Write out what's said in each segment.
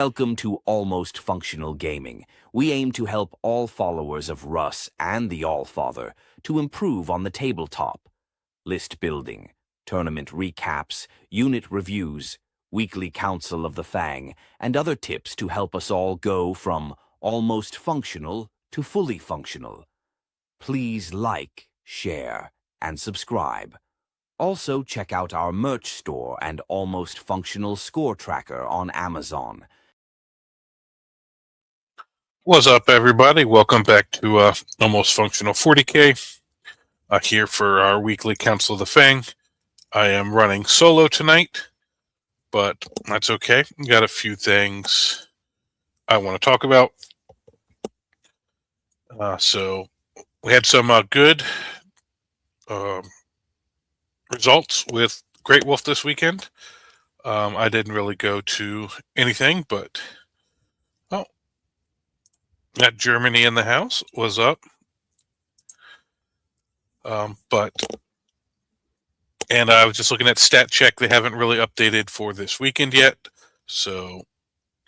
Welcome to Almost Functional Gaming. We aim to help all followers of Russ and the Allfather to improve on the tabletop. List building, tournament recaps, unit reviews, weekly council of the Fang, and other tips to help us all go from almost functional to fully functional. Please like, share, and subscribe. Also, check out our merch store and Almost Functional score tracker on Amazon. What's up, everybody? Welcome back to Almost Functional 40K. Here for our weekly Council of the Fang. I am running solo tonight, but that's okay. Got a few things I want to talk about. So we had some good results with Great Wolf this weekend. I didn't really go to anything, but got Germany in the house was up. And I was just looking at Stat Check. They haven't really updated for this weekend yet. So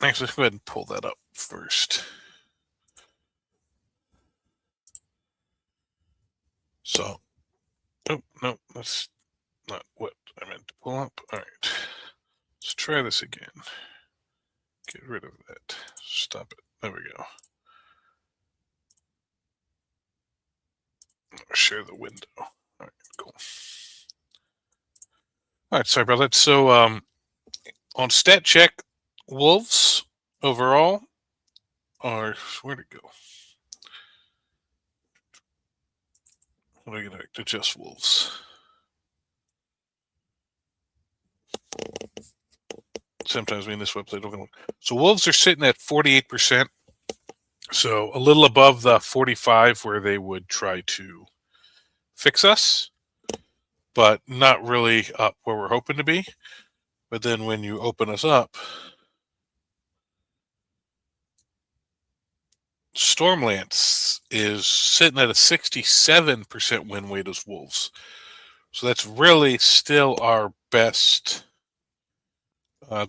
actually, let's go ahead and pull that up first. So, oh, no, that's not what I meant to pull up. All right. Let's try this again. Get rid of that. Stop it. There we go. Share the window. All right, cool. All right, sorry about that. So, on Stat Check, Wolves overall are, where'd it go? What are you going to adjust Wolves? Sometimes we in this website don't. So Wolves are sitting at 48%. So a little above the 45 where they would try to fix us, but not really up where we're hoping to be. But then when you open us up, Stormlance is sitting at a 67% win weight as Wolves. So that's really still our best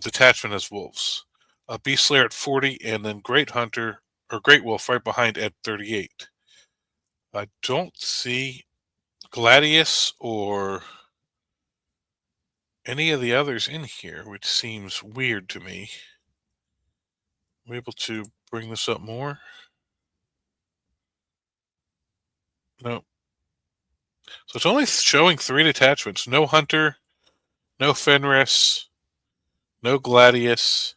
detachment as Wolves. Beast Slayer at 40, and then Great Hunter or Great Wolf right behind at 38. I don't see Gladius or any of the others in here, which seems weird to me. I'm able to bring this up more. No. So it's only showing 3 detachments. No Hunter, no Fenris, no Gladius.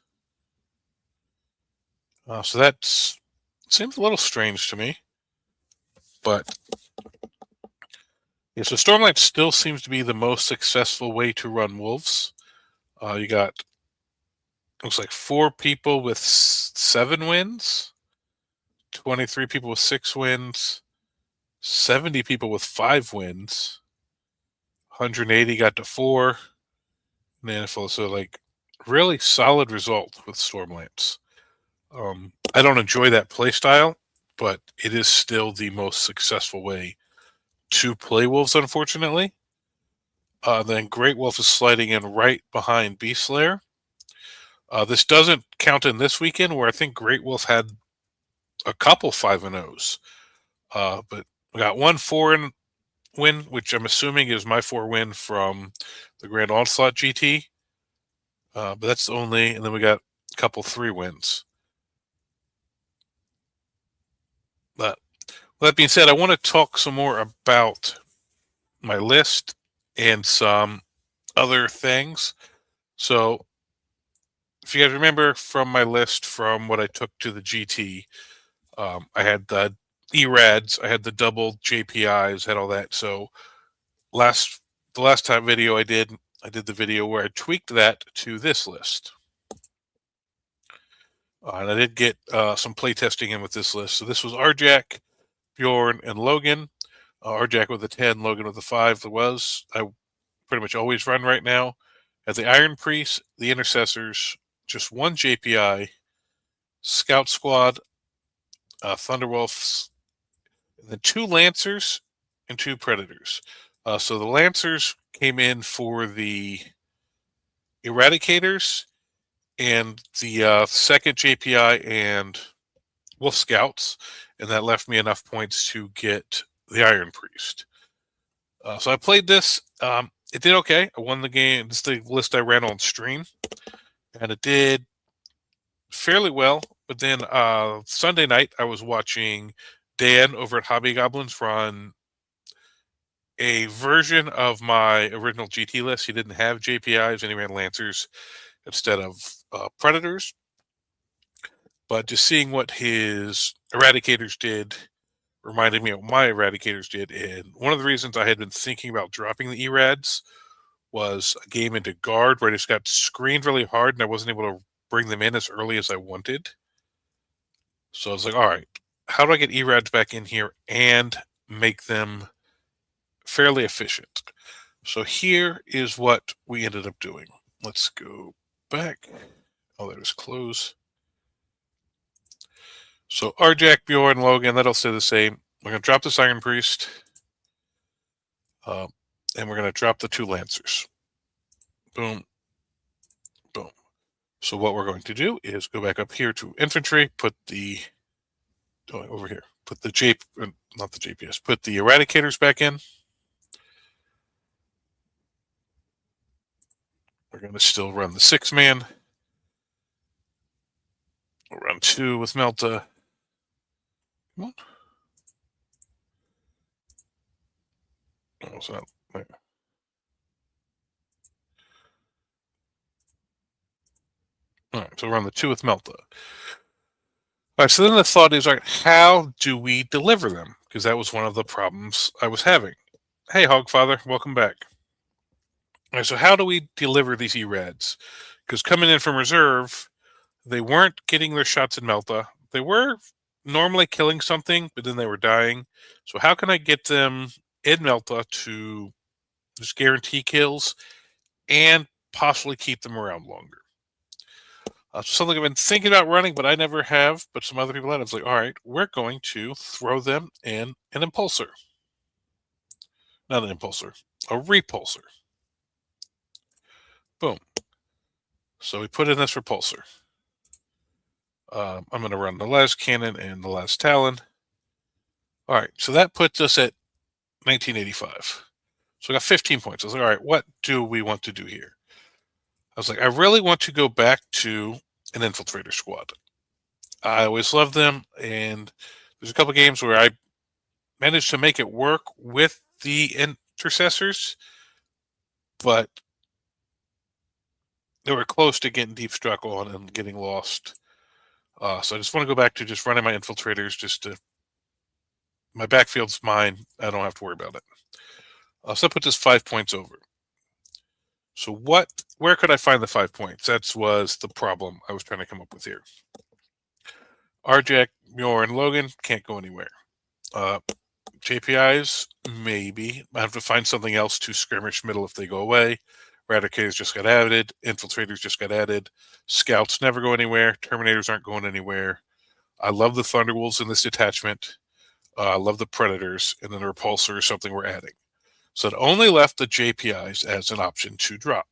So that seems a little strange to me. But yeah, so Stormlight still seems to be the most successful way to run Wolves. You got, looks like 4 people with 7 wins, 23 people with 6 wins, 70 people with 5 wins, 180 got to 4, and then so like really solid result with Stormlance. I don't enjoy that playstyle, but it is still the most successful way to play Wolves, unfortunately. Then Great Wolf is sliding in right behind Beast Slayer. This doesn't count in this weekend, where I think Great Wolf had a couple 5-0s. But we got one 4 win, which I'm assuming is my 4 win from the Grand Onslaught GT. But that's only, and then we got a couple 3 wins. But with that being said, I want to talk some more about my list and some other things. So if you guys remember from my list from what I took to the GT, I had the ERADs, I had the double JPIs, had all that. So the last time video I did the video where I tweaked that to this list. And I did get some playtesting in with this list. So this was Arjack, Bjorn, and Logan. Arjack with a 10, Logan with a 5. I pretty much always run right now. At the Iron Priest, the Intercessors, just 1 JPI, Scout Squad, Thunderwolves, and then 2 Lancers and 2 Predators. So the Lancers came in for the Eradicators, and the Predators came in for the Interceptors. So the Lancers came in for the Eradicators, and the 2 Lancers came in for the Predators. So the Lancers came in for the Eradicators, and the 2 Predators came in for the Interceptors. So the Lancers came in for the Eradicators, and the second JPI and Wolf Scouts, and that left me enough points to get the Iron Priest. So I played this. It did okay. I won the game. This is the list I ran on stream, and it did fairly well. But then Sunday night, I was watching Dan over at Hobby Goblins run a version of my original GT list. He didn't have JPIs, and he ran Lancers instead of Predators. But just seeing what his Eradicators did reminded me of what my Eradicators did. And one of the reasons I had been thinking about dropping the Erads was a game into Guard where I just got screened really hard and I wasn't able to bring them in as early as I wanted. So I was like, all right, how do I get Erads back in here and make them fairly efficient? So here is what we ended up doing. Let's go back. Oh, there's close. So Arjak, Bjorn, Logan, that'll stay the same. We're going to drop this Iron Priest. And we're going to drop the 2 Lancers. Boom. Boom. So what we're going to do is go back up here to Infantry, put the... over here. Put the not the JPS, put the Eradicators back in. We're going to still run the 6-man. We'll run 2 with Melta. Come on. Oh, it's not there. All right, so we're on the 2 with Melta. All right, so then the thought is, all right, how do we deliver them? Because that was one of the problems I was having. Hey, Hogfather, welcome back. All right, so how do we deliver these Erads? Because coming in from reserve, they weren't getting their shots in Melta. They were normally killing something, but then they were dying. So how can I get them in Melta to just guarantee kills and possibly keep them around longer? So something I've been thinking about running, but I never have, but some other people had. I was like, all right, we're going to throw them in an impulsor. Not an impulsor, a repulsor. Boom. So we put in this repulsor. I'm going to run the las cannon and the las talon. All right, so that puts us at 1985. So I got 15 points. I was like, all right, what do we want to do here? I was like, I really want to go back to an infiltrator squad. I always loved them, and there's a couple games where I managed to make it work with the intercessors, but they were close to getting deep struck on and getting lost. So I just want to go back to just running my infiltrators, just to my backfield's mine. I don't have to worry about it. So that puts us 5 points over. So where could I find the 5 points? That was the problem I was trying to come up with here. Arjak, Mjor, and Logan can't go anywhere. JPIs, maybe. I have to find something else to skirmish middle if they go away. Eradicators just got added. Infiltrators just got added. Scouts never go anywhere. Terminators aren't going anywhere. I love the Thunderwolves in this detachment. I love the Predators, and then the Repulsor is something we're adding. So it only left the JPIs as an option to drop.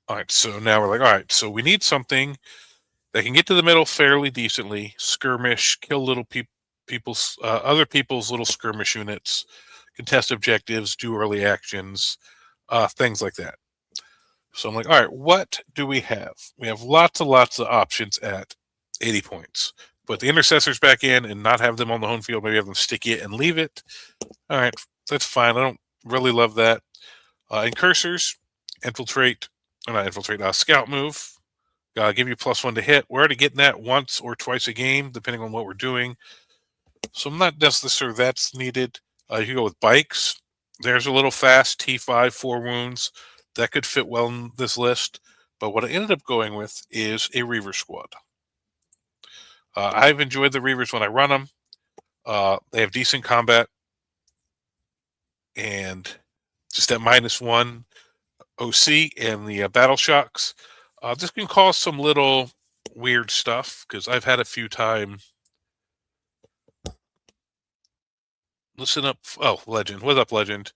All right, so now we're like, all right, so we need something that can get to the middle fairly decently, skirmish, kill little people's other people's little skirmish units, contest objectives, do early actions, things like that. So I'm like, all right, what do we have? We have lots and lots of options at 80 points. Put the intercessors back in and not have them on the home field. Maybe have them stick it and leave it. All right, that's fine. I don't really love that. Incursors, infiltrate, or not infiltrate, scout move. Give you +1 to hit. We're already getting that once or twice a game, depending on what we're doing. So I'm not necessarily that's needed. You can go with bikes. There's a little fast T5, 4 wounds. That could fit well in this list. But what I ended up going with is a Reaver squad. I've enjoyed the Reavers when I run them. They have decent combat. And just at -1 OC and the battle shocks. This can cause some little weird stuff because I've had a few times. Listen up. Oh, Legend. What's up, Legend?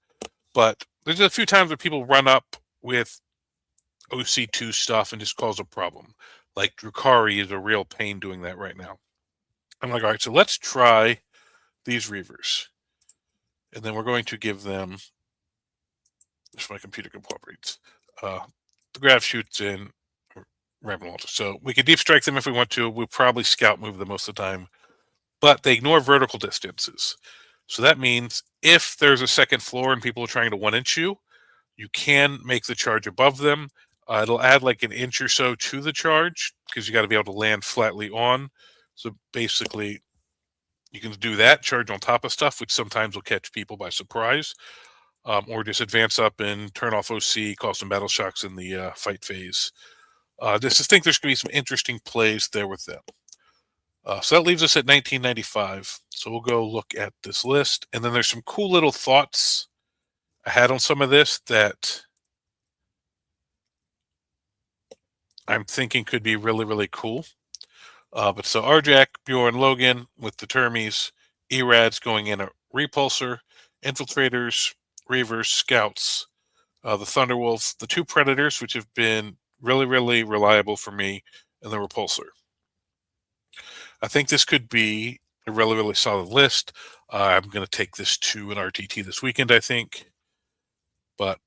But there's a few times where people run up with OC2 stuff and just cause a problem. Like Drukari is a real pain doing that right now. I'm like, all right, so let's try these Reavers. And then we're going to give them, if my computer cooperates, the graph shoots in Rampant Walter. So we can deep strike them if we want to. We'll probably scout move them most of the time. But they ignore vertical distances. So that means if there's a second floor and people are trying to 1-inch you can make the charge above them. It'll add like an inch or so to the charge because you got to be able to land flatly on. So basically, you can do that, charge on top of stuff, which sometimes will catch people by surprise, or just advance up and turn off OC, cause some battle shocks in the fight phase. Just think there's going to be some interesting plays there with them. So that leaves us at 1995. So we'll go look at this list. And then there's some cool little thoughts I had on some of this that I'm thinking could be really, really cool. But so Arjak, Bjorn, Logan with the Termies, Erads going in a Repulsor, Infiltrators, Reavers, Scouts, the Thunderwolves, the 2 Predators, which have been really, really reliable for me, and the Repulsor. I think this could be a really, really solid list. I'm going to take this to an RTT this weekend, I think. But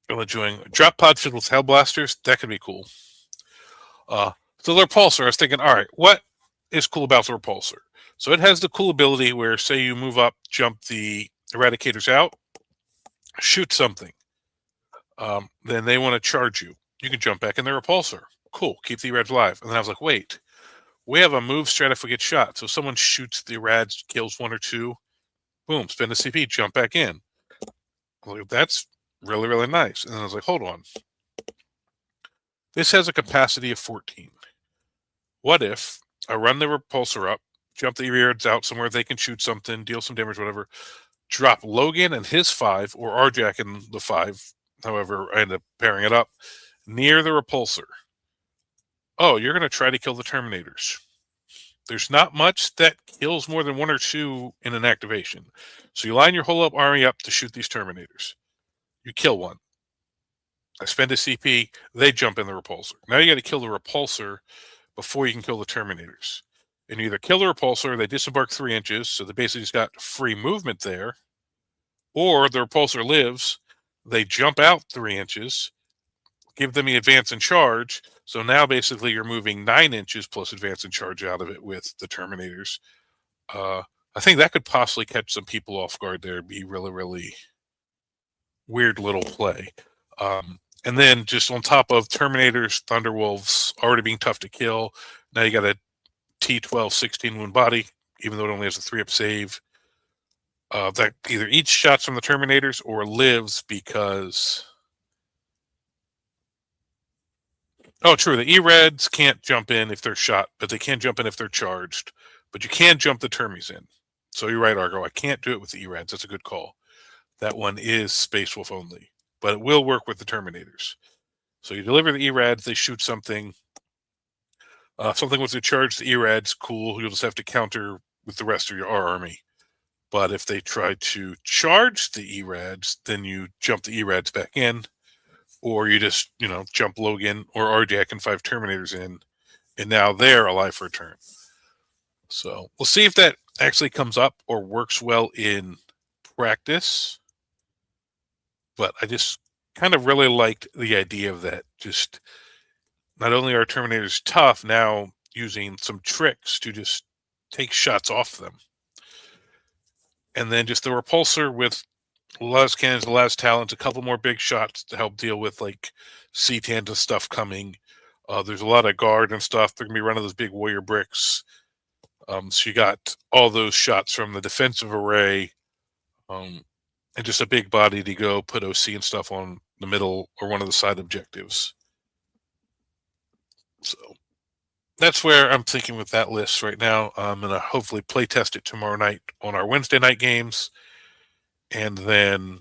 I'm enjoying Drop Pod filled with Hellblasters. That could be cool. So the Repulsor, I was thinking, all right, what is cool about the Repulsor? So it has the cool ability where, say you move up, jump the Eradicators out, shoot something. Then they want to charge you. You can jump back in the Repulsor. Cool, keep the Erads alive. And then I was like, wait, we have a move strat if we get shot. So if someone shoots the Erads, kills 1 or 2, boom, spend a CP, jump back in. Like, that's really, really nice. And then I was like, hold on. This has a capacity of 14. What if I run the Repulsor up, jump the Erads out somewhere they can shoot something, deal some damage, whatever, drop Logan and his 5, or Arjak and the 5, however I end up pairing it up, near the Repulsor. Oh, you're going to try to kill the Terminators. There's not much that kills more than 1 or 2 in an activation. So you line your whole army up to shoot these Terminators. You kill one. I spend a CP, they jump in the Repulsor. Now you got to kill the Repulsor before you can kill the Terminators. And you either kill the Repulsor, they disembark 3 inches, so they basically just got free movement there, or the Repulsor lives, they jump out 3 inches, give them the advance and charge, so now basically you're moving 9 inches plus advance and charge out of it with the Terminators. I think that could possibly catch some people off guard there. It'd be really, really weird little play. And then just on top of Terminators, Thunderwolves already being tough to kill, now you got a T12 16 wound body, even though it only has a 3-up save. That either eats shots from the Terminators or lives because... Oh, true. The E-Reds can't jump in if they're shot, but they can jump in if they're charged. But you can jump the Termies in. So you're right, Argo. I can't do it with the E-Reds. That's a good call. That one is Space Wolf only. But it will work with the Terminators. So you deliver the E-Rads, they shoot something. Something with the charge the E-Rads, cool. You'll just have to counter with the rest of your army. But if they try to charge the E-Rads, then you jump the E-Rads back in. Or you just, jump Logan or Arjak and 5 Terminators in, and now they're alive for a turn. So we'll see if that actually comes up or works well in practice. But I just kind of really liked the idea of that. Just not only are Terminators tough, now using some tricks to just take shots off them. And then just the Repulsor with less cannons, less talents, a couple more big shots to help deal with like C-10 and stuff coming. There's a lot of guard and stuff. They're going to be running those big warrior bricks. So you got all those shots from the defensive array and just a big body to go put OC and stuff on the middle or one of the side objectives. So that's where I'm thinking with that list right now. I'm going to hopefully play test it tomorrow night on our Wednesday night games and then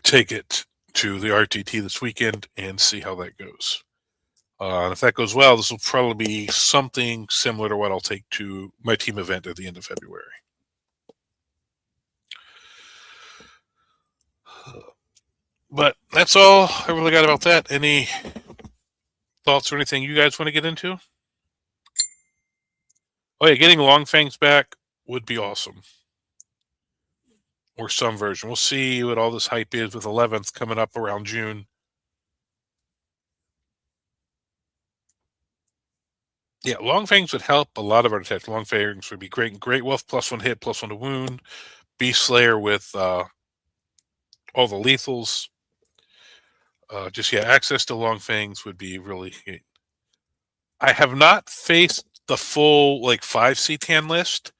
take it to the RTT this weekend and see how that goes. And if that goes well, this will probably be something similar to what I'll take to my team event at the end of February. But that's all I really got about that. Any thoughts or anything you guys want to get into? Oh yeah, getting Long Fangs back would be awesome. Or some version. We'll see what all this hype is with 11th coming up around June. Yeah, Long Fangs would help a lot of our attacks. Long Fangs would be great. Great Wolf, +1 hit, +1 to wound. Beast Slayer with all the lethals. Just, yeah, access to Long Fangs would be really great. I have not faced the full, like, 5 C-Tan list.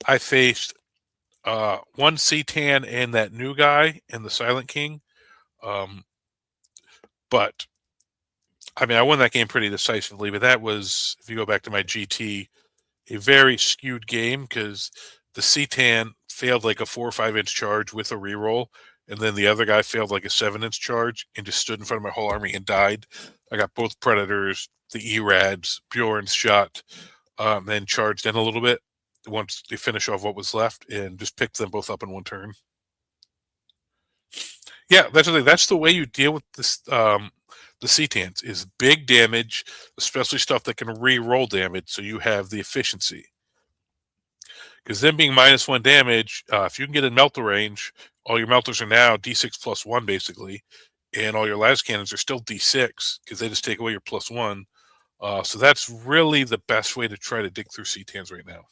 I faced one C-Tan and that new guy and the Silent King. But I mean, I won that game pretty decisively. But that was, if you go back to my GT, a very skewed game because the C-Tan failed like a 4 or 5 inch charge with a reroll, and then the other guy failed like a 7 inch charge and just stood in front of my whole army and died. I got both Predators, the E-Rads, Bjorn's shot, then charged in a little bit once they finish off what was left and just picked them both up in one turn. Yeah, that's the way you deal with this. The C-Tans is big damage, especially stuff that can re-roll damage, so you have the efficiency. Because them being -1 damage, if you can get in melter range, all your melters are now D6 +1 basically, and all your las cannons are still D6 because they just take away your +1. So that's really the best way to try to dig through C-Tans right now.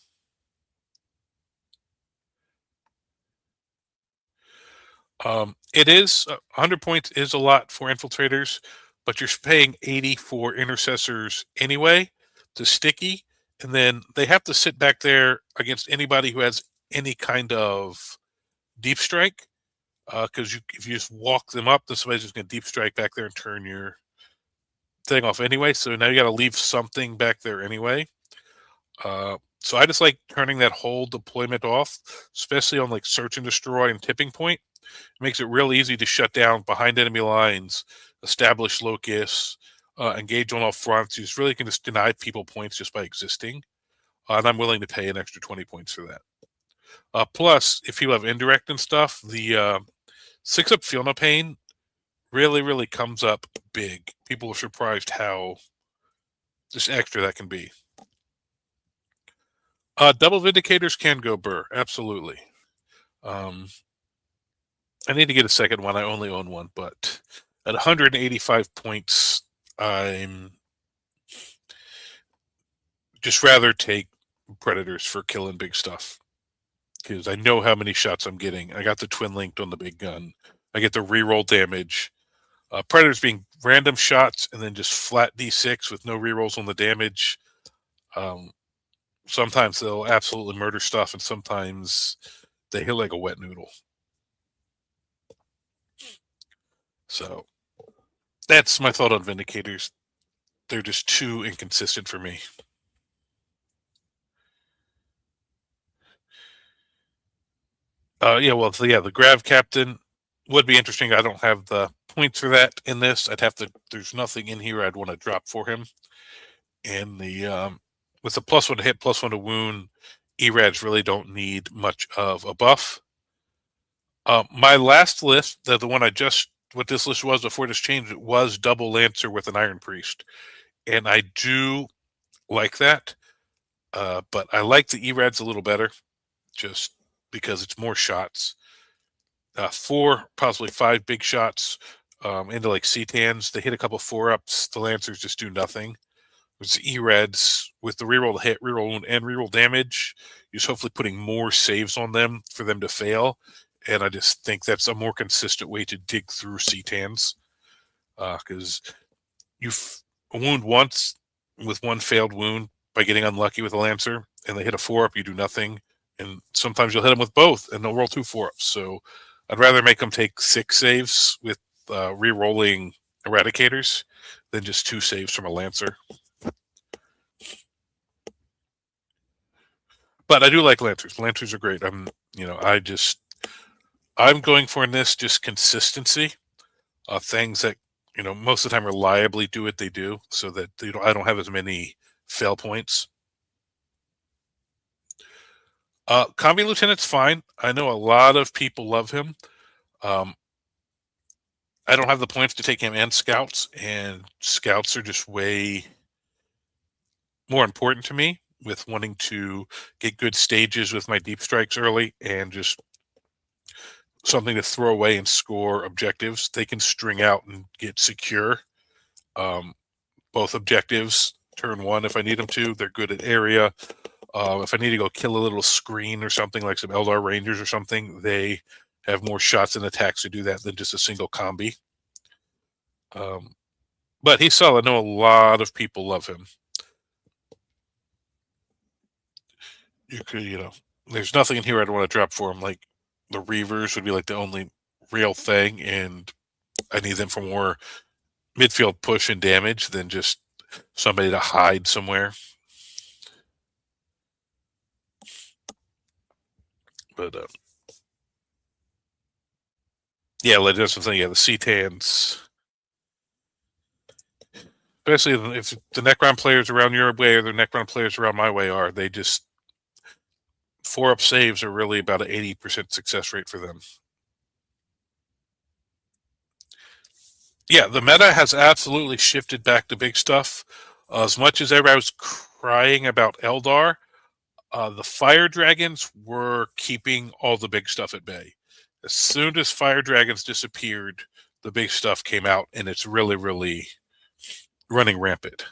It is 100 points is a lot for infiltrators, but you're paying 80 for intercessors anyway to sticky, and then they have to sit back there against anybody who has any kind of deep strike. Because if you just walk them up, then somebody's just going to deep strike back there and turn your thing off anyway. So now you got to leave something back there anyway. So I just like turning that whole deployment off, especially on like search and destroy and tipping point. It makes it real easy to shut down behind enemy lines, establish locus, engage on all fronts. You just really can just deny people points just by existing. And I'm willing to pay an extra 20 points for that. Plus, if you have indirect and stuff, the 6-up Feel No Pain really comes up big. People are surprised how just extra that can be. Double Vindicators can go burr, absolutely. I need to get a second one. I only own one, but at 185 points, I'm just rather take Predators for killing big stuff because I know how many shots I'm getting. I got the twin linked on the big gun. I get the reroll damage. Predators being random shots and then just flat D6 with no rerolls on the damage. Sometimes they'll absolutely murder stuff, and sometimes they hit like a wet noodle. So that's my thought on Vindicators. They're just too inconsistent for me. The Grav Captain would be interesting. I don't have the points for that in this. There's nothing in here I'd want to drop for him. And with the +1 to hit, +1 to wound, E-Rads really don't need much of a buff. My last list, the one what this list was before this changed, it was double Lancer with an Iron Priest. And I do like that. But I like the E-Rads a little better just because it's more shots. 4, possibly 5 big shots into like C-Tans. They hit a couple 4-ups. The Lancers just do nothing. It's E-Reds with the reroll hit, reroll wound, and reroll damage. You're just hopefully putting more saves on them for them to fail. And I just think that's a more consistent way to dig through C-Tans. Because you wound once with one failed wound by getting unlucky with a Lancer, and they hit a 4-up, you do nothing. And sometimes you'll hit them with both, and they'll roll 2 4-ups. So I'd rather make them take 6 saves with re-rolling Eradicators than just 2 saves from a Lancer. But I do like Lancers. Lancers are great. I'm going for in this just consistency. Things that most of the time reliably do what they do, so that I don't have as many fail points. Combi Lieutenant's fine. I know a lot of people love him. I don't have the points to take him and scouts, and scouts are just way more important to me with wanting to get good stages with my deep strikes early and just something to throw away and score objectives. They can string out and get secure. Both objectives, turn one if I need them to. They're good at area. If I need to go kill a little screen or something like some Eldar Rangers or something, they have more shots and attacks to do that than just a single combi. But he's solid. I know a lot of people love him. There's nothing in here I'd want to drop for him. Like the Reavers would be like the only real thing, and I need them for more midfield push and damage than just somebody to hide somewhere. But yeah, like that's something. Yeah, the C-Tans, especially if the Necron players around your way or the Necron players around my way are, they just 4-up saves are really about an 80% success rate for them. Yeah, the meta has absolutely shifted back to big stuff. As much as everybody was crying about Eldar, the Fire Dragons were keeping all the big stuff at bay. As soon as Fire Dragons disappeared, the big stuff came out, and it's really, really running rampant.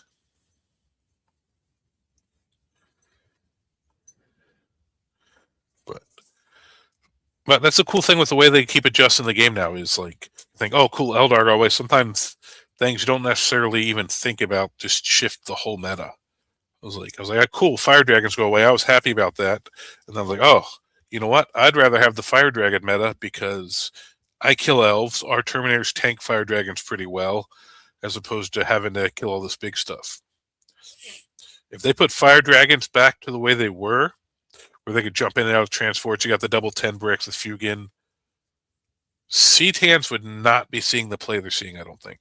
But that's the cool thing with the way they keep adjusting the game now is like, think, oh, cool, Eldar go away. Sometimes things you don't necessarily even think about just shift the whole meta. I was like, oh, cool, Fire Dragons go away. I was happy about that. And I was like, oh, you know what? I'd rather have the Fire Dragon meta because I kill elves. Our Terminators tank Fire Dragons pretty well, as opposed to having to kill all this big stuff. If they put Fire Dragons back to the way they were, where they could jump in and out of transports, you got the double 10 bricks with Fugin. C-Tans would not be seeing the play they're seeing, I don't think.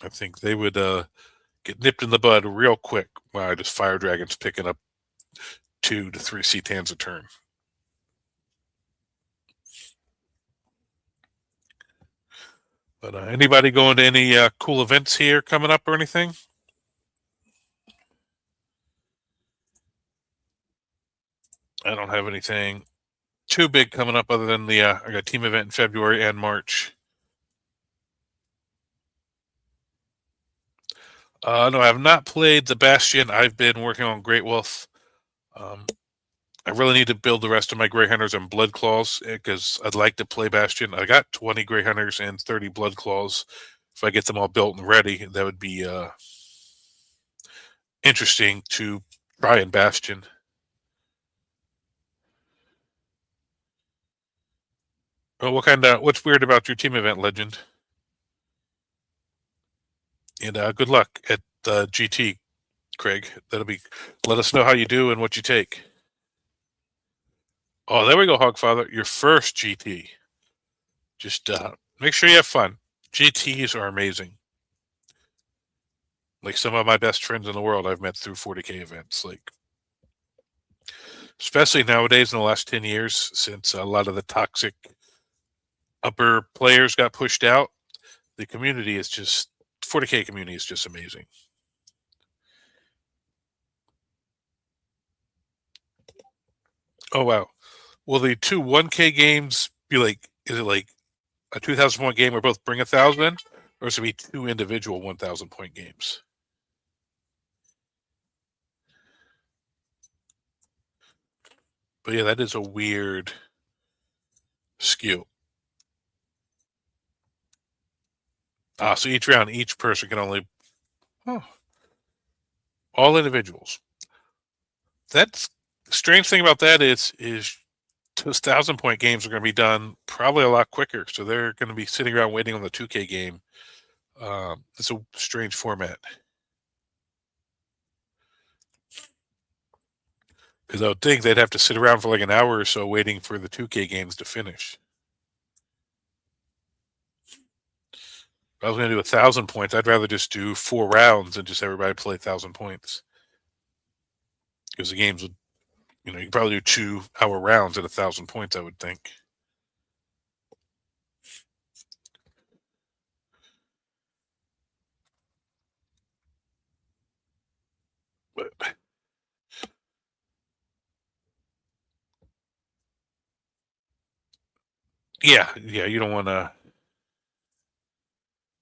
I think they would get nipped in the bud real quick by just Fire Dragons picking up 2 to 3 C-Tans a turn. But anybody going to any cool events here coming up or anything? I don't have anything too big coming up other than the I got a team event in February and March. No, I have not played the Bastion. I've been working on Great Wolf. I really need to build the rest of my Grey Hunters and Blood Claws because I'd like to play Bastion. I got 20 Grey Hunters and 30 Blood Claws. If I get them all built and ready, that would be interesting to try in Bastion. Oh, what's weird about your team event, Legend? And good luck at GT, Craig. Let us know how you do and what you take. Oh, there we go, Hogfather. Your first GT. Just make sure you have fun. GTs are amazing. Like some of my best friends in the world I've met through 40K events. Like, especially nowadays in the last 10 years, since a lot of the toxic upper players got pushed out, the community is just 40K community is just amazing. Oh wow. Will the 2 1K games be like? Is it like a 2,000 point game where both bring 1,000, or is it be 2 individual 1,000 point games? But yeah, that is a weird skew. So each round, each person can only all individuals. That's the strange thing about that is those 1,000 point games are going to be done probably a lot quicker. So they're going to be sitting around waiting on the 2K game. It's a strange format. Because I would think they'd have to sit around for like an hour or so waiting for the 2K games to finish. If I was going to do 1,000 points, I'd rather just do 4 rounds and just everybody play 1,000 points. Because the games would, you could probably do 2-hour rounds at 1,000 points, I would think. Yeah, you don't want to.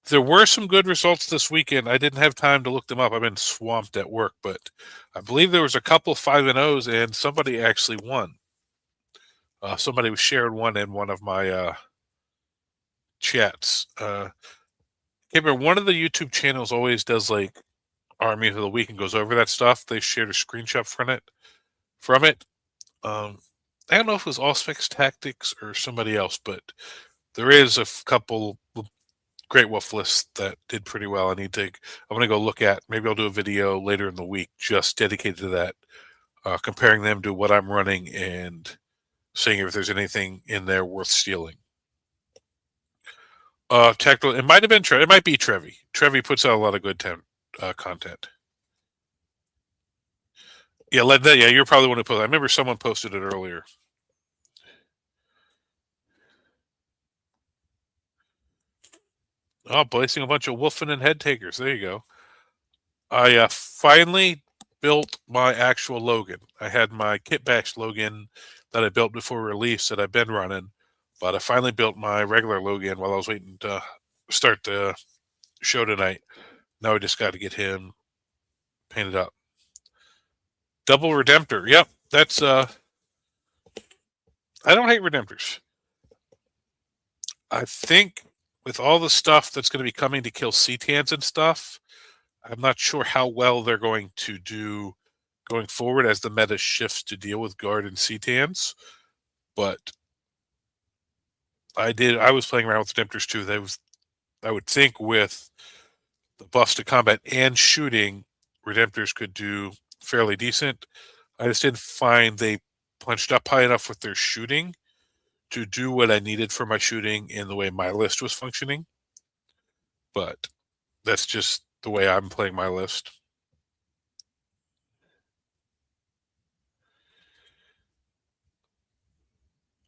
There were some good results this weekend. I didn't have time to look them up. I've been swamped at work, but I believe there was a couple 5-0s, and somebody actually won. Somebody shared one in one of my chats. Remember, one of the YouTube channels always does like Army of the Week and goes over that stuff. They shared a screenshot from it. I don't know if it was Allspex Tactics or somebody else, but there is a couple Great Wolf lists that did pretty well. I'm going to go look at. Maybe I'll do a video later in the week just dedicated to that, comparing them to what I'm running and seeing if there's anything in there worth stealing. Tactical. It might have been Trevi. It might be Trevi. Trevi puts out a lot of good content. Yeah, you're probably one who posted. I remember someone posted it earlier. Oh, placing a bunch of Wolfen and Head Takers. There you go. I finally built my actual Logan. I had my kit bash Logan that I built before release that I've been running, but I finally built my regular Logan while I was waiting to start the show tonight. Now I just got to get him painted up. Double Redemptor. Yep, that's I don't hate Redemptors. I think with all the stuff that's going to be coming to kill CTANs and stuff, I'm not sure how well they're going to do going forward as the meta shifts to deal with guard and CTANs. But I was playing around with Redemptors too. I would think with the buffs to combat and shooting, Redemptors could do fairly decent. I just didn't find they punched up high enough with their shooting to do what I needed for my shooting in the way my list was functioning. But that's just the way I'm playing my list.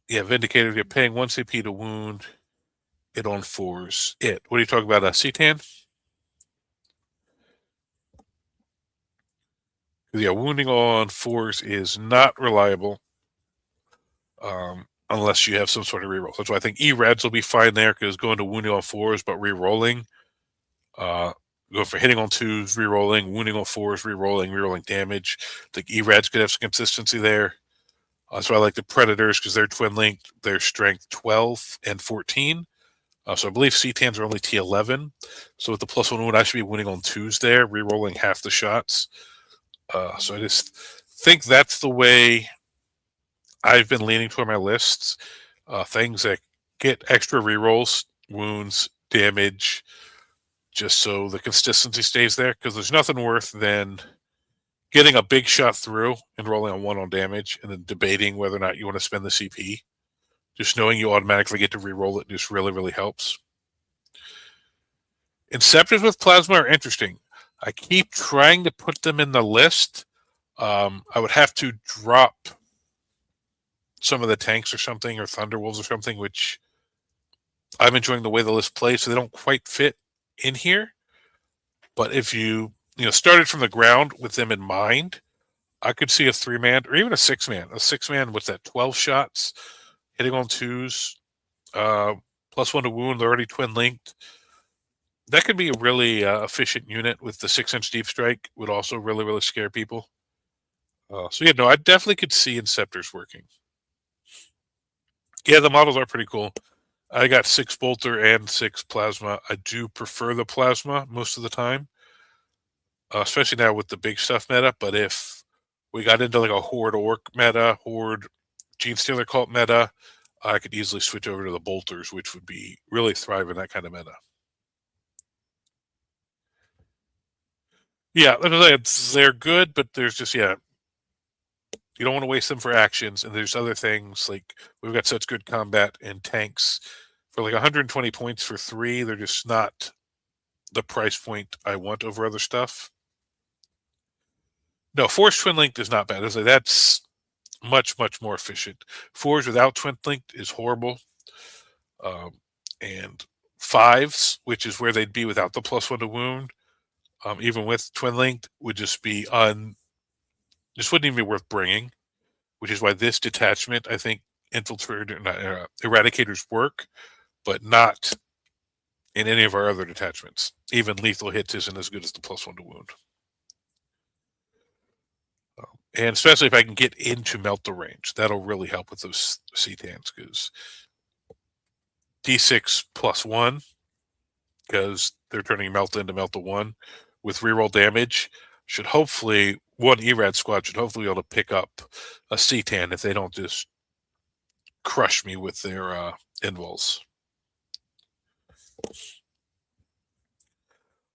Yeah, Vindicator, you're paying 1 CP to wound it on 4s. What are you talking about? CTAN? Yeah, wounding on 4s is not reliable unless you have some sort of reroll. That's why I think E-Reds will be fine there because going to wounding on 4s but rerolling, go for hitting on 2s, rerolling, wounding on 4s, rerolling damage. I think E-Reds could have some consistency there. That's why I like the Predators because they're twin linked. They're strength 12 and 14. So I believe CTANs are only T11. So with the +1 wound, I should be winning on 2s there, rerolling half the shots. So I just think that's the way I've been leaning toward my lists. Things that get extra rerolls, wounds, damage, just so the consistency stays there. Because there's nothing worse than getting a big shot through and rolling on 1 on damage and then debating whether or not you want to spend the CP. Just knowing you automatically get to reroll it just really, really helps. Inceptors with Plasma are interesting. I keep trying to put them in the list. I would have to drop some of the tanks or something, or Thunderwolves or something, which I'm enjoying the way the list plays, so they don't quite fit in here. But if you started from the ground with them in mind, I could see a 3-man or even a 6-man. A 6-man with that 12 shots, hitting on 2s, +1 to wound. They're already twin linked. That could be a really efficient unit with the 6-inch deep strike. Would also really, really scare people. I definitely could see Inceptors working. Yeah, the models are pretty cool. I got 6 Bolter and 6 Plasma. I do prefer the Plasma most of the time, especially now with the big stuff meta. But if we got into like a Horde Orc meta, Horde Gene Stealer Cult meta, I could easily switch over to the Bolters, which would be really thrive in that kind of meta. Yeah, they're good, but there's just you don't want to waste them for actions, and there's other things like we've got such good combat and tanks for like 120 points for 3. They're just not the price point I want over other stuff. No, Force Twin Linked is not bad. That's much, much more efficient. Forge without Twin Linked is horrible. And 5s, which is where they'd be without the +1 to wound, even with Twin Linked, would just be just wouldn't even be worth bringing, which is why this detachment, I think, eradicators work, but not in any of our other detachments. Even lethal hits isn't as good as the +1 to wound. And especially if I can get into melt the range, that'll really help with those C-Tans, because D6 +1, because they're turning melt into melt to 1 with reroll damage, should hopefully, one ERAD squad should hopefully be able to pick up a C-Tan if they don't just crush me with their invols.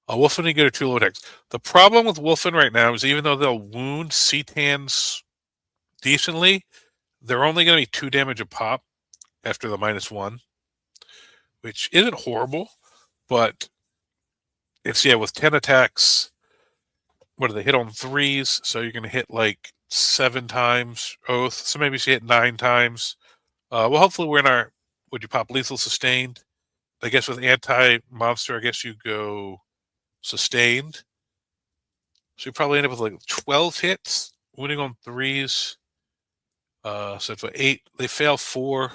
Wolfen and get a 2 low attacks. The problem with Wolfen right now is even though they'll wound C-Tans decently, they're only going to be 2 damage a pop after the -1, which isn't horrible, but it's, with 10 attacks, what do they hit on 3s? So you're going to hit like 7 times Oath. So maybe you hit 9 times. Well, hopefully we're in our, would you pop lethal sustained? I guess with anti-monster, I guess you go sustained. So you probably end up with like 12 hits, wounding on 3s. So it's what, 8. They fail 4.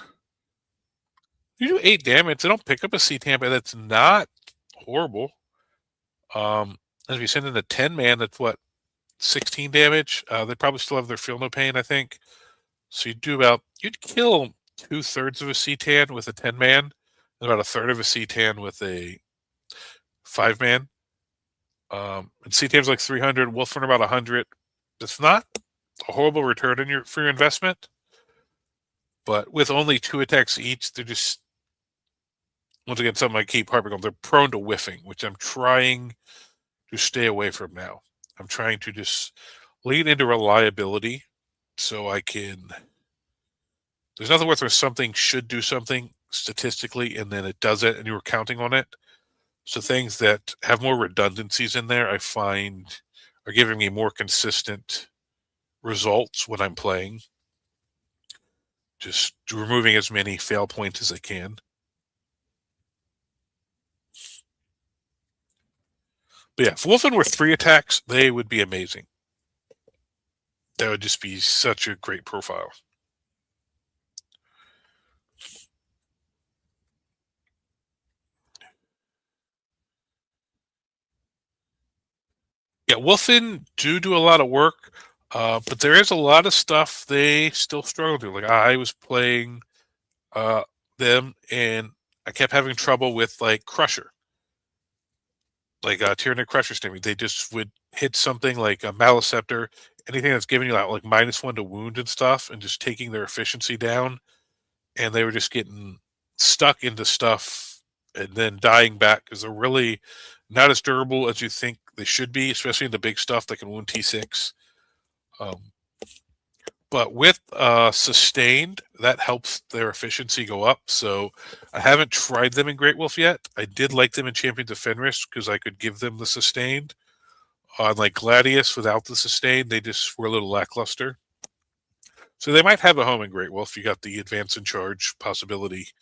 You do 8 damage. They don't pick up a C-Tan, but that's not horrible. If you send in a 10-man, that's what, 16 damage. They probably still have their feel no pain, I think. So you'd kill 2/3 of a C-Tan with a 10-man, and about 1/3 of a C-Tan with a 5-man. And C-Tan's like 300, Wolfen about 100. It's not a horrible return for your investment, but with only 2 attacks each, they're just, once again, something I keep harping on, they're prone to whiffing, which I'm trying to stay away from now. I'm trying to just lean into reliability so I can. There's nothing worth where something should do something statistically and then it does it and you were counting on it. So things that have more redundancies in there, I find, are giving me more consistent results when I'm playing. Just removing as many fail points as I can. But yeah, if Wolfen were 3 attacks, they would be amazing. That would just be such a great profile. Yeah, Wolfen do a lot of work, but there is a lot of stuff they still struggle to. Like I was playing them, and I kept having trouble with like Crusher, like Tyranid Crusher Stimmy. They just would hit something like a Maliceptor, anything that's giving you like -1 to wound and stuff, and just taking their efficiency down, and they were just getting stuck into stuff and then dying back because they're really not as durable as you think they should be, especially in the big stuff that can wound T6. But with sustained, that helps their efficiency go up. So I haven't tried them in Great Wolf yet. I did like them in Champions of Fenris because I could give them the sustained. On like Gladius without the sustained, they just were a little lackluster. So they might have a home in Great Wolf. You got the advance in charge possibility.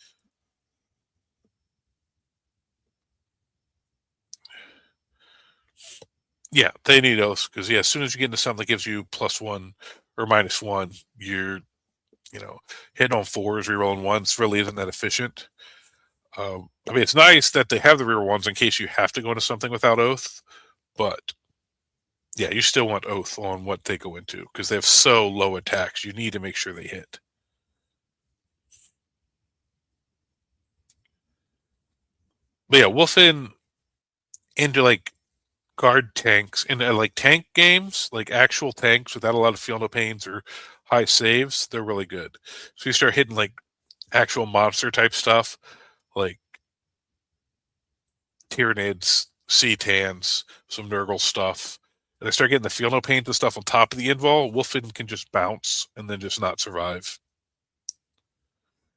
Yeah, they need those because as soon as you get into something that gives you +1 or -1, you're hitting on 4s, rerolling 1s really isn't that efficient. I mean, it's nice that they have the reroll 1s in case you have to go into something without Oath, but yeah, you still want Oath on what they go into because they have so low attacks. You need to make sure they hit. But yeah, Wolfen into like guard tanks in like tank games, like actual tanks without a lot of feel no pains or high saves, they're really good. So you start hitting like actual monster type stuff, like Tyranids, C-Tans, some Nurgle stuff. And they start getting the feel no pain and stuff on top of the invol, Wolfen can just bounce and then just not survive.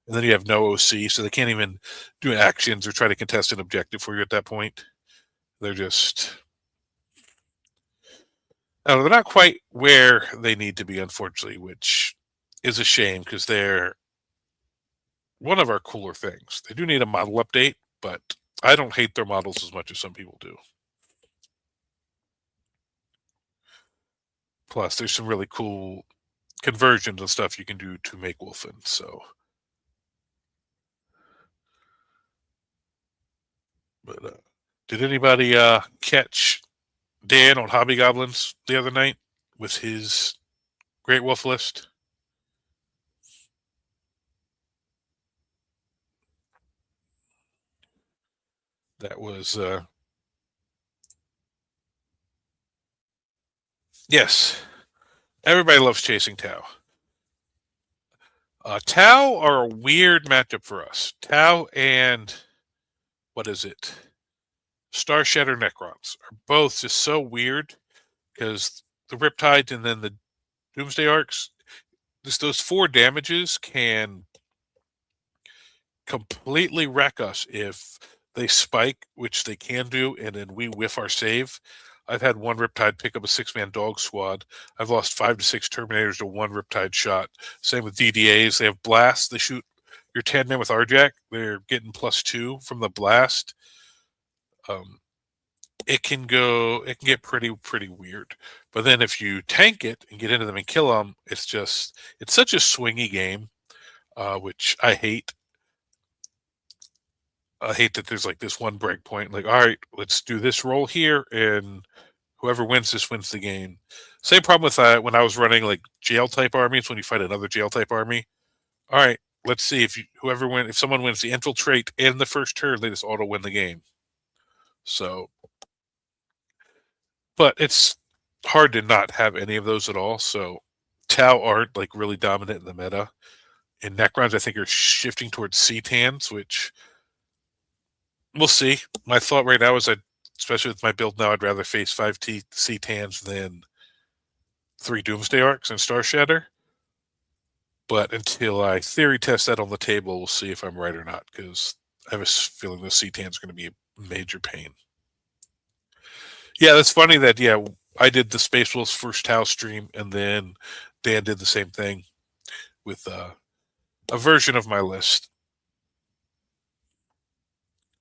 And then you have no OC, so they can't even do actions or try to contest an objective for you at that point. They're just, I don't know, they're not quite where they need to be, unfortunately, which is a shame because they're one of our cooler things. They do need a model update, but I don't hate their models as much as some people do. Plus, there's some really cool conversions and stuff you can do to make Wolfen. So But did anybody catch Dan on Hobby Goblins the other night with his Great Wolf list? That was yes. Everybody loves chasing Tau. Tau are a weird matchup for us. Tau and what is it? Star Shatter Necrons are both just so weird because the Riptides and then the Doomsday Arcs, just those 4 damages can completely wreck us if they spike, which they can do, and then we whiff our save. I've had one Riptide pick up a 6-man dog squad. I've lost 5 to 6 Terminators to one Riptide shot. Same with DDAs. They have blasts. They shoot your 10-man with RJack. They're getting +2 from the blast. It can get pretty weird. But then if you tank it and get into them and kill them, it's such a swingy game, which I hate. I hate that there's like this one break point. Like, all right, let's do this roll here, and whoever wins this wins the game. Same problem with when I was running like jail type armies. When you fight another jail type army, all right, let's see if someone wins the infiltrate in the first turn, they just auto win the game. So, but it's hard to not have any of those at all. So, Tau aren't like really dominant in the meta. And Necrons, I think, are shifting towards C-Tans, which we'll see. My thought right now is especially with my build now, I'd rather face 5 C-Tans than 3 Doomsday Arcs and Star Shatter. But until I theory test that on the table, we'll see if I'm right or not, because I have a feeling the C-Tan's going to be a major pain. Yeah, that's funny that, I did the Space Wolves first Tau stream, and then Dan did the same thing with a version of my list.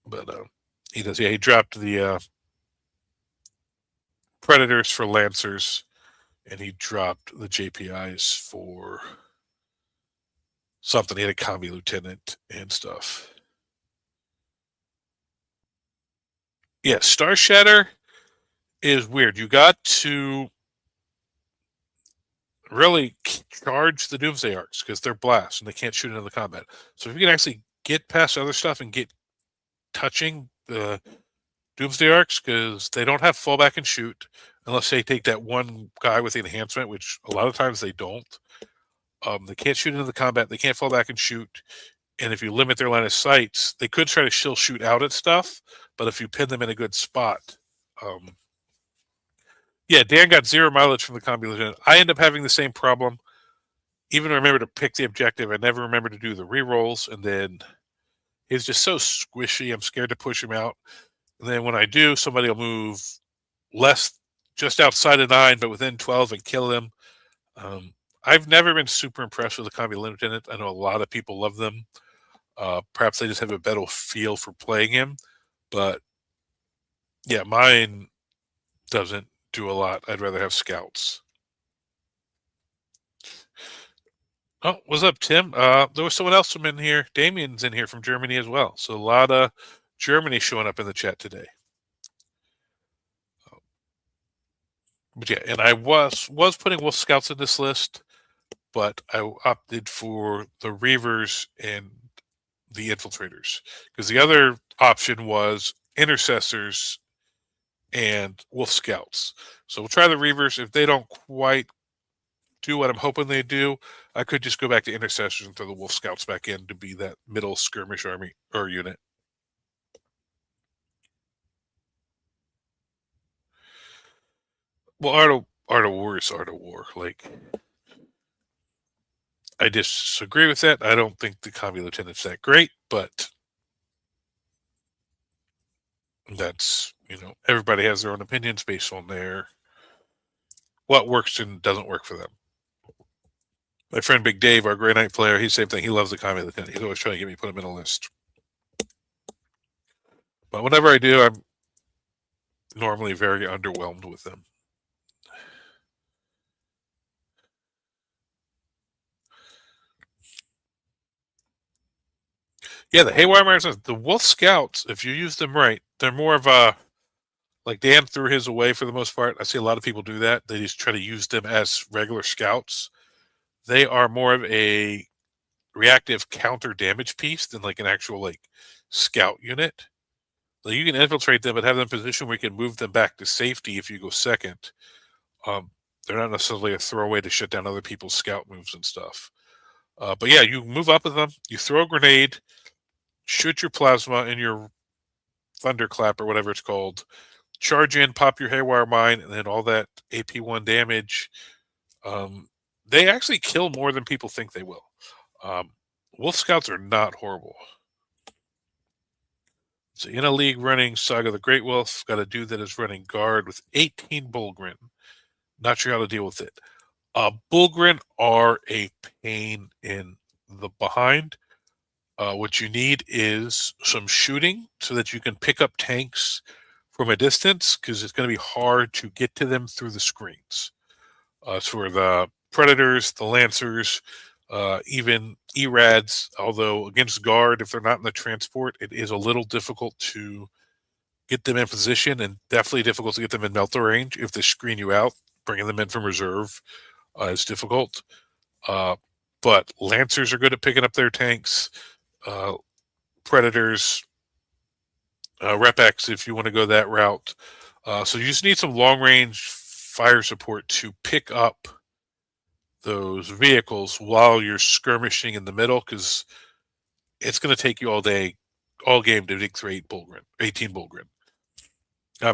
But he does. Yeah, he dropped the Predators for Lancers, and he dropped the JPIs for something. He had a Combi Lieutenant and stuff. Yeah, Star Shatter is weird. You got to really charge the Doomsday Arcs because they're blast and they can't shoot into the combat. So if you can actually get past other stuff and get touching the Doomsday Arcs, because they don't have fallback and shoot unless they take that one guy with the enhancement, which a lot of times they don't. They can't shoot into the combat. They can't fall back and shoot. And if you limit their line of sights, they could try to still shoot out at stuff. But if you pin them in a good spot, Dan got 0 mileage from the Combi Lieutenant. I end up having the same problem. Even remember to pick the objective, I never remember to do the rerolls, and then he's just so squishy. I'm scared to push him out. And then when I do, somebody will move just outside of 9, but within 12 and kill him. I've never been super impressed with the Combi Lieutenant. I know a lot of people love them. Perhaps they just have a better feel for playing him. But yeah, mine doesn't do a lot. I'd rather have scouts. Oh, what's up, Tim? There was someone else from in here. Damien's in here from Germany as well. So a lot of Germany showing up in the chat today. But yeah, and I was putting Wolf Scouts in this list, but I opted for the Reavers and the Infiltrators, because the other option was Intercessors and Wolf Scouts. So we'll try the Reavers. If they don't quite do what I'm hoping they do, I could just go back to Intercessors and throw the Wolf Scouts back in to be that middle skirmish army or unit. Well, Art of War is Art of War. Like, I disagree with that. I don't think the Combi Lieutenant's that great, but that's, everybody has their own opinions based on what works and doesn't work for them. My friend Big Dave, our Grey Knight player, he's the same thing. He loves the Combi Lieutenant. He's always trying to get me to put him in a list. But whenever I do, I'm normally very underwhelmed with them. Yeah, the Haywire Miners, the Wolf Scouts, if you use them right, they're more of a, like Dan threw his away for the most part. I see a lot of people do that. They just try to use them as regular scouts. They are more of a reactive counter damage piece than like an actual like scout unit. So you can infiltrate them, but have them positioned where you can move them back to safety if you go second. They're not necessarily a throwaway to shut down other people's scout moves and stuff. But yeah, you move up with them, you throw a grenade, shoot your plasma in your thunderclap or whatever it's called, charge in, pop your haywire mine, and then all that AP1 damage. They actually kill more than people think they will. Wolf Scouts are not horrible. So in a league running Saga the Great Wolf, got a dude that is running guard with 18 Bullgrin. Not sure how to deal with it. Bullgrin are a pain in the behind. What you need is some shooting so that you can pick up tanks from a distance, because it's going to be hard to get to them through the screens. For the Predators, the Lancers, even ERADs, although against guard, if they're not in the transport, it is a little difficult to get them in position, and definitely difficult to get them in melter range. If they screen you out, bringing them in from reserve is difficult. But Lancers are good at picking up their tanks. Predators, Rep-X, if you want to go that route. So you just need some long-range fire support to pick up those vehicles while you're skirmishing in the middle, because it's going to take you all day, all game to dig through 18 Bullgrin.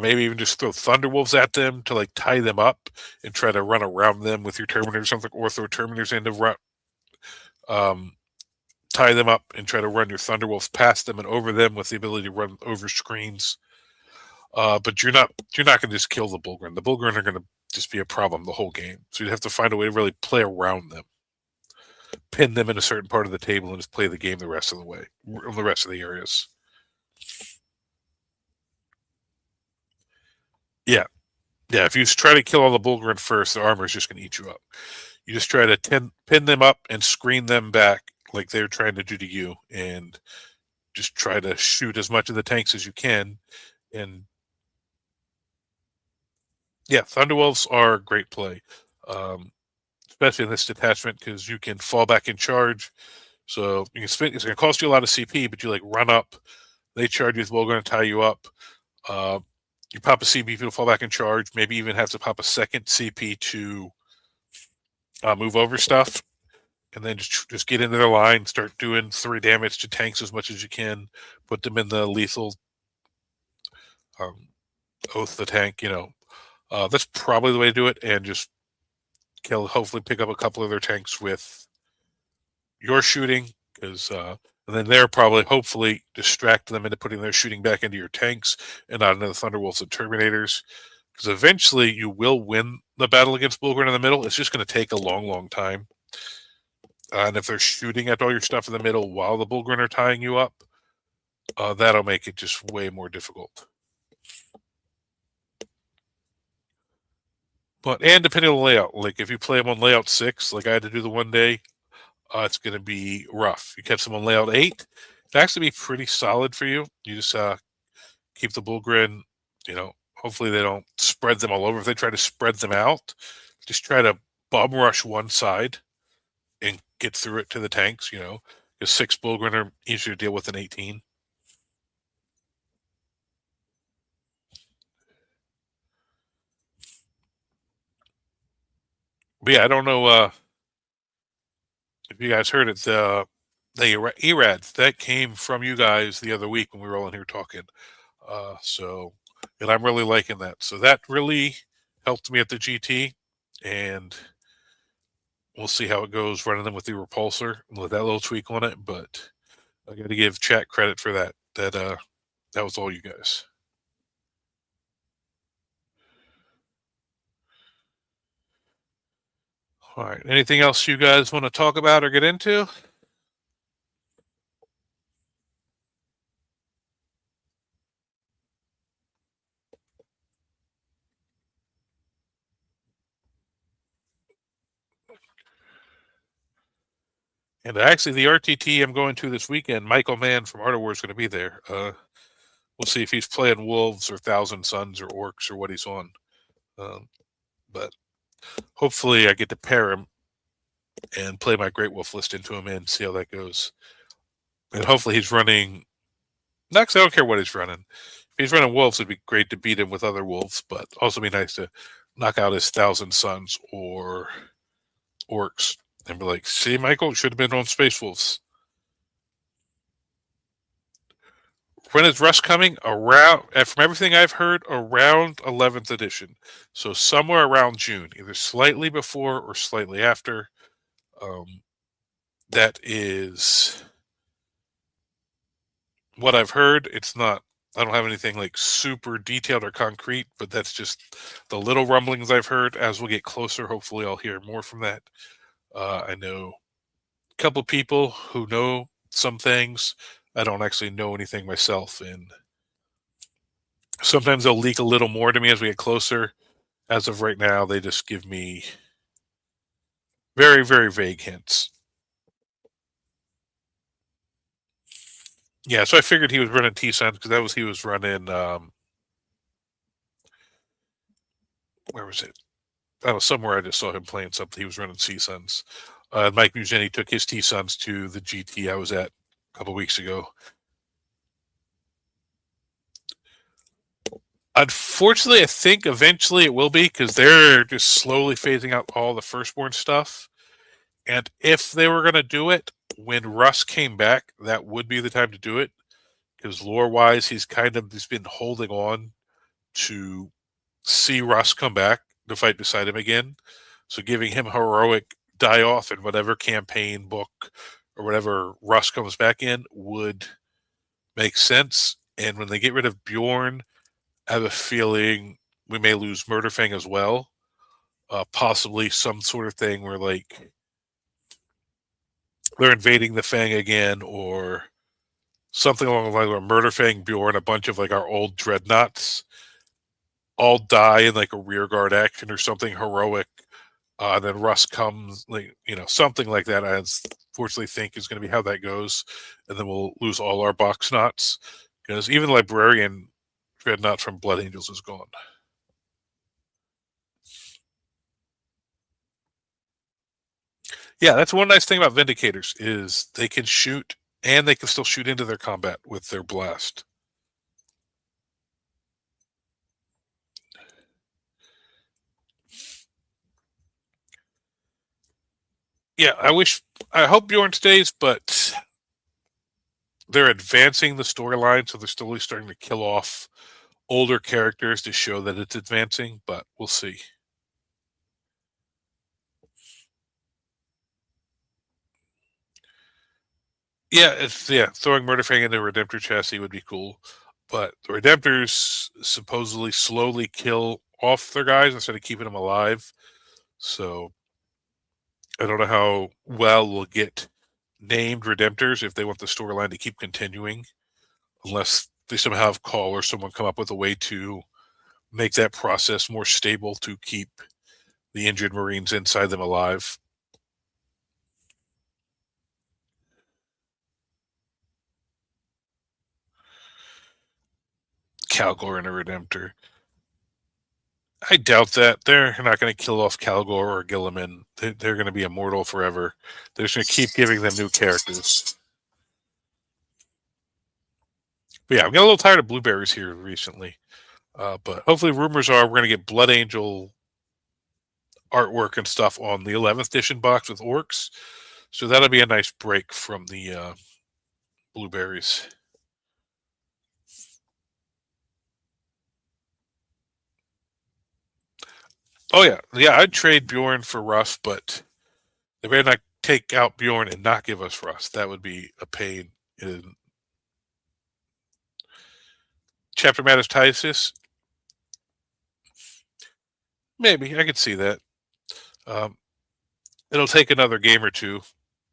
Maybe even just throw Thunderwolves at them to like tie them up and try to run around them with your Terminator or something, or throw Terminators in to tie them up and try to run your Thunderwolves past them and over them with the ability to run over screens. But you're not going to just kill the Bullgrin. The Bullgrin are going to just be a problem the whole game. So you'd have to find a way to really play around them, pin them in a certain part of the table, and just play the game the rest of the way, the rest of the areas. Yeah. Yeah, if you try to kill all the Bullgrin first, the armor is just going to eat you up. You just try to pin them up and screen them back like they're trying to do to you, and just try to shoot as much of the tanks as you can. And yeah, Thunderwolves are a great play, especially in this detachment, because you can fall back in charge. So you can spend, it's going to cost you a lot of CP, but you like run up, they charge you with Bullgrin to tie you up. You pop a CP to fall back in charge, maybe even have to pop a second CP to move over stuff, and then just get into their line, start doing 3 damage to tanks as much as you can, put them in the lethal oath the tank, that's probably the way to do it, and just hopefully pick up a couple of their tanks with your shooting, because and then they're probably hopefully distract them into putting their shooting back into your tanks and not into the Thunderwolves and Terminators, because eventually you will win the battle against Bullgrin in the middle. It's just going to take a long time. And if they're shooting at all your stuff in the middle while the Bullgrin are tying you up, that'll make it just way more difficult. And depending on the layout, like if you play them on layout 6, like I had to do the one day, it's going to be rough. You catch them on layout 8, it's actually be pretty solid for you. You just keep the Bullgrin, hopefully they don't spread them all over. If they try to spread them out, just try to bomb rush one side and get through it to the tanks, because 6 Bullgrin are easier to deal with than 18. But yeah, I don't know if you guys heard it. The ERADs, that came from you guys the other week when we were all in here talking. And I'm really liking that. So that really helped me at the GT, and we'll see how it goes running them with the repulsor with that little tweak on it. But I got to give chat credit for that. That was all you guys. All right. Anything else you guys want to talk about or get into? And actually, the RTT I'm going to this weekend, Michael Mann from Art of War is going to be there. We'll see if he's playing Wolves or Thousand Suns or Orcs or what he's on. But hopefully I get to pair him and play my Great Wolf list into him and see how that goes. And hopefully he's running. Not because I don't care what he's running. If he's running Wolves, it'd be great to beat him with other Wolves, but also be nice to knock out his Thousand Suns or Orcs and be like, see, Michael, should have been on Space Wolves. When is Rust coming? Around, from everything I've heard, around 11th edition. So somewhere around June, either slightly before or slightly after. That is what I've heard. It's not, I don't have anything like super detailed or concrete, but that's just the little rumblings I've heard. As we'll get closer, hopefully I'll hear more from that. I know a couple people who know some things. I don't actually know anything myself, and sometimes they'll leak a little more to me as we get closer. As of right now, they just give me very, very vague hints. Yeah, so I figured he was running T-Suns because that was he was running. Where was it? I was somewhere. I just saw him playing something. He was running C-Suns. Mike Mugeni took his T-Suns to the GT I was at a couple weeks ago. Unfortunately, I think eventually it will be because they're just slowly phasing out all the firstborn stuff. And if they were going to do it when Russ came back, that would be the time to do it. Because lore-wise, he's been holding on to see Russ come back to fight beside him again. So giving him heroic die-off in whatever campaign, book, or whatever Russ comes back in would make sense. And when they get rid of Bjorn, I have a feeling we may lose Murderfang as well. Possibly some sort of thing where, like, they're invading the Fang again, or something along the line where Murderfang, Bjorn, a bunch of like our old dreadnoughts all die in like a rearguard action or something heroic. Then Russ comes, like, something like that. I unfortunately think is going to be how that goes, and then we'll lose all our box knots because even the Librarian dreadnought from Blood Angels is gone. Yeah, that's one nice thing about Vindicators is they can shoot and they can still shoot into their combat with their blast. Yeah, I hope Bjorn stays, but they're advancing the storyline, so they're slowly starting to kill off older characters to show that it's advancing, but we'll see. Yeah, throwing Murderfang into a Redemptor chassis would be cool, but the Redemptors supposedly slowly kill off their guys instead of keeping them alive. So I don't know how well we'll get named Redemptors if they want the storyline to keep continuing, unless they somehow have Call or someone come up with a way to make that process more stable to keep the injured Marines inside them alive. Calgor and a Redemptor. I doubt that. They're not going to kill off Calgor or Gilliman. They're going to be immortal forever. They're just going to keep giving them new characters. But yeah, I'm getting a little tired of blueberries here recently. But hopefully, rumors are we're going to get Blood Angel artwork and stuff on the 11th edition box with orcs. So that'll be a nice break from the blueberries. Oh yeah, I'd trade Bjorn for Russ, but they better not take out Bjorn and not give us Russ. That would be a pain. In Chapter Matters Tysis, maybe I could see that. It'll take another game or two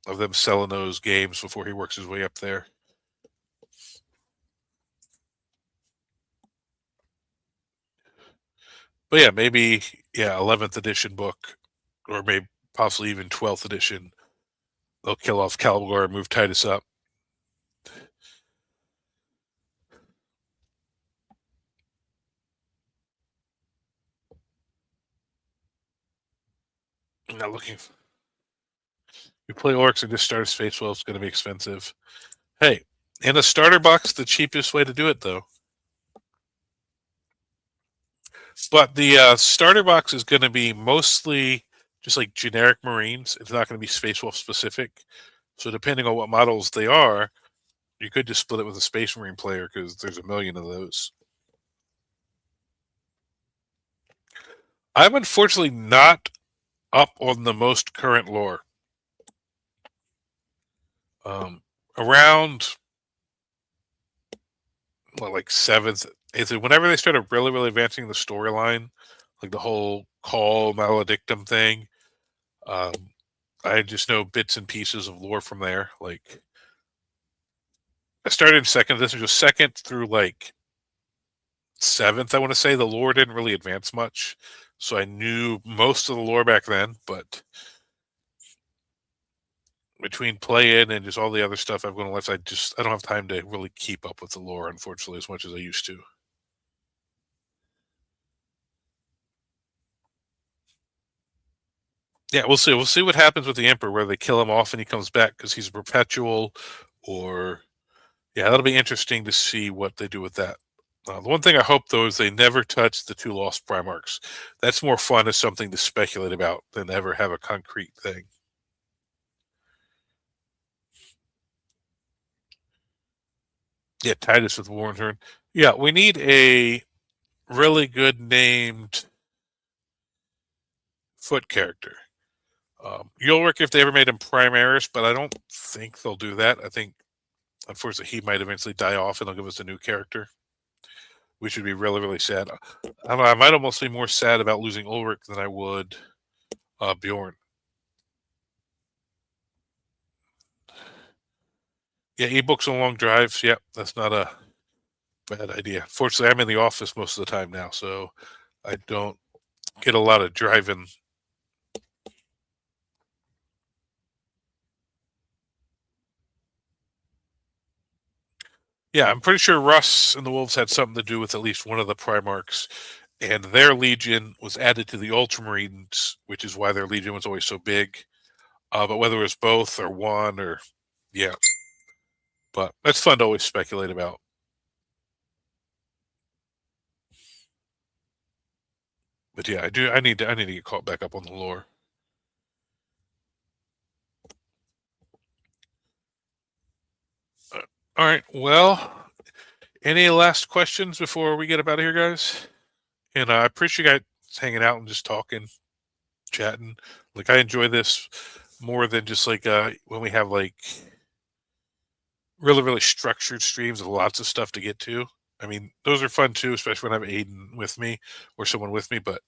of them selling those games before he works his way up there. But yeah, maybe 11th edition book, or maybe possibly even 12th edition they'll kill off Calibor and move Titus up. I'm not looking. You play orcs and just start a space wolf, it's going to be expensive. Hey, in a starter box, the cheapest way to do it, though. But the starter box is going to be mostly just like generic Marines. It's not going to be Space Wolf specific. So depending on what models they are, you could just split it with a Space Marine player because there's a million of those. I'm unfortunately not up on the most current lore. Around like 7th, is it whenever they started really advancing the storyline, like the whole call maledictum thing. I just know bits and pieces of lore from there. Like I started in 2nd. This was just 2nd through like 7th. I want to say the lore didn't really advance much, so I knew most of the lore back then. But between play-in and just all the other stuff I've gone to left, I don't have time to really keep up with the lore, unfortunately, as much as I used to. Yeah, we'll see. We'll see what happens with the Emperor, whether they kill him off and he comes back because he's a perpetual, or yeah, that'll be interesting to see what they do with that. The one thing I hope, though, is they never touch the 2 lost Primarchs. That's more fun as something to speculate about than ever have a concrete thing. Yeah, Titus with Warren Turn. Yeah, we need a really good named foot character. You'll work if they ever made him Primaris, but I don't think they'll do that. I think, unfortunately, he might eventually die off and they'll give us a new character. We should be really sad. I might almost be more sad about losing Ulrich than I would Bjorn. Yeah, ebooks on long drives. Yep, that's not a bad idea. Fortunately, I'm in the office most of the time now, so I don't get a lot of driving. Yeah, I'm pretty sure Russ and the Wolves had something to do with at least one of the Primarchs, and their Legion was added to the Ultramarines, which is why their Legion was always so big. But whether it was both or one or, yeah. But that's fun to always speculate about. But yeah, I need to get caught back up on the lore. All right. Well, any last questions before we get up out of here, guys? And I appreciate you guys hanging out and just talking, chatting. Like I enjoy this more than just like when we have like really structured streams with lots of stuff to get to. I mean, those are fun too, especially when I have Aiden with me or someone with me. But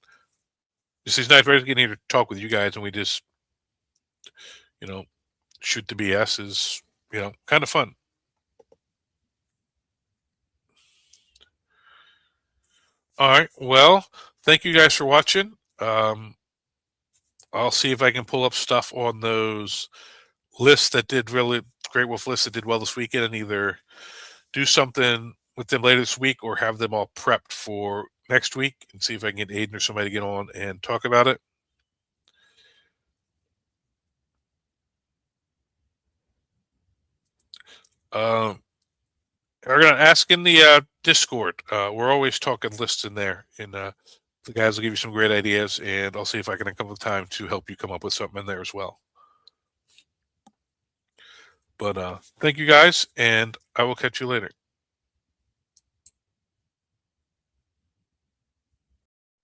this is nice. We're getting here to talk with you guys, and we just, shoot the BS is, kind of fun. All right. Well, thank you guys for watching. I'll see if I can pull up stuff on those lists that did really Great Wolf lists that did well this weekend, and either do something with them later this week or have them all prepped for next week, and see if I can get Aiden or somebody to get on and talk about it. We're gonna ask in the Discord. We're always talking lists in there, and the guys will give you some great ideas, and I'll see if I can come up with time to help you come up with something in there as well. But thank you guys, and I will catch you later.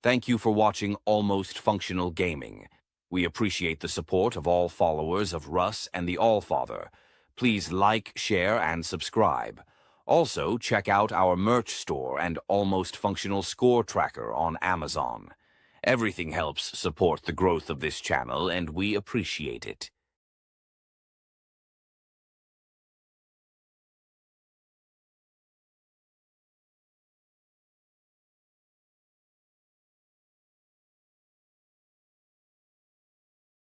Thank you for watching Almost Functional Gaming. We appreciate the support of all followers of Russ and the Allfather. Please like, share, and subscribe. Also, check out our merch store and Almost Functional Score Tracker on Amazon. Everything helps support the growth of this channel, and we appreciate it.